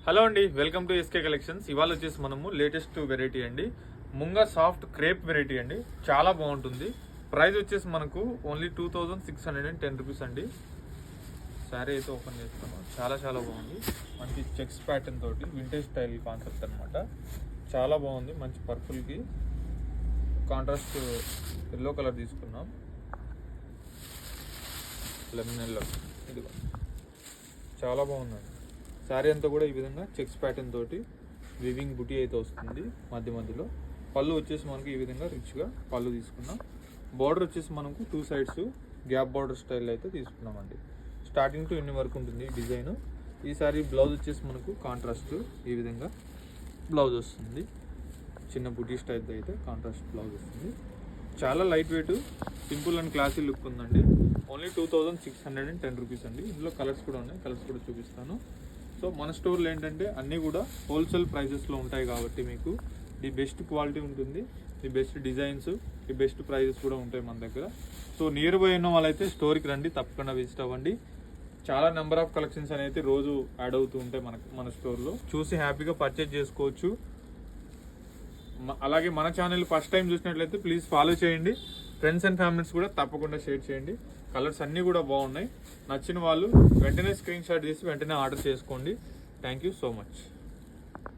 Hello అండి, welcome to SK collections. ఇవాళ వచ్చేసి మనము లేటెస్ట్ వెరైటీ అండి, ముంగా సాఫ్ట్ క్రేప్ వెరైటీ అండి. చాలా బాగుంటుంది. ప్రైస్ వచ్చేసి మనకు ఓన్లీ 2610 రూపీస్ అండి. శారీ అయితే ఓపెన్ చేస్తాము. చాలా చాలా బాగుంది. మంచి చెక్స్ ప్యాటర్న్ తోటి వింటేజ్ స్టైల్ కాన్సెప్ట్ అనమాట. చాలా బాగుంది. మంచి పర్పుల్కి కాంట్రాస్ట్ ఎల్లో కలర్ తీసుకున్నాం. లెమన్ ఎల్లో, ఇదిగో చాలా బాగుందండి. శారీ అంతా కూడా ఈ విధంగా చెక్స్ ప్యాటర్న్ తోటి వివింగ్ బుటీ అయితే వస్తుంది. మధ్య మధ్యలో పళ్ళు వచ్చేసి మనకు ఈ విధంగా రిచ్గా పళ్ళు తీసుకున్నాం. బార్డర్ వచ్చేసి మనకు 2 సైడ్స్ గ్యాప్ బార్డర్ స్టైల్ అయితే తీసుకున్నామండి. స్టార్టింగ్ టు ఇన్ని వరకు ఉంటుంది డిజైన్. ఈ సారీ బ్లౌజ్ వచ్చేసి మనకు కాంట్రాస్ట్ ఈ విధంగా బ్లౌజ్ వస్తుంది. చిన్న బుటీ స్టైల్ అయితే కాంట్రాస్ట్ బ్లౌజ్ వస్తుంది. చాలా light weight, simple and classy look ఉందండి. ఓన్లీ 2610 రూపీస్ అండి. ఇందులో కలర్స్ కూడా ఉన్నాయి, కలర్స్ కూడా చూపిస్తాను. సో మన స్టోర్లో ఏంటంటే అన్నీ కూడా హోల్సేల్ ప్రైజెస్లో ఉంటాయి కాబట్టి మీకు ది బెస్ట్ క్వాలిటీ ఉంటుంది, the best designs, the best prices కూడా ఉంటాయి మన దగ్గర. సో నియర్ బై ఉన్న వాళ్ళైతే స్టోర్కి రండి, తప్పకుండా విజిట్ అవ్వండి. చాలా నెంబర్ ఆఫ్ కలెక్షన్స్ అనేది రోజు యాడ్ అవుతూ ఉంటాయి మన స్టోర్లో. చూసి హ్యాపీగా పర్చేజ్ చేసుకోవచ్చు. అలాగే మన ఛానల్ ఫస్ట్ టైం చూసినట్లయితే ప్లీజ్ ఫాలో చేయండి. ఫ్రెండ్స్ అండ్ ఫ్యామిలీస్ కూడా తప్పకుండా షేర్ చేయండి. కలర్స్ అన్నీ కూడా బాగున్నాయి. నచ్చిన వాళ్ళు వెంటనే స్క్రీన్ షాట్ తీసి వెంటనే ఆర్డర్ చేసుకోండి. Thank you so much.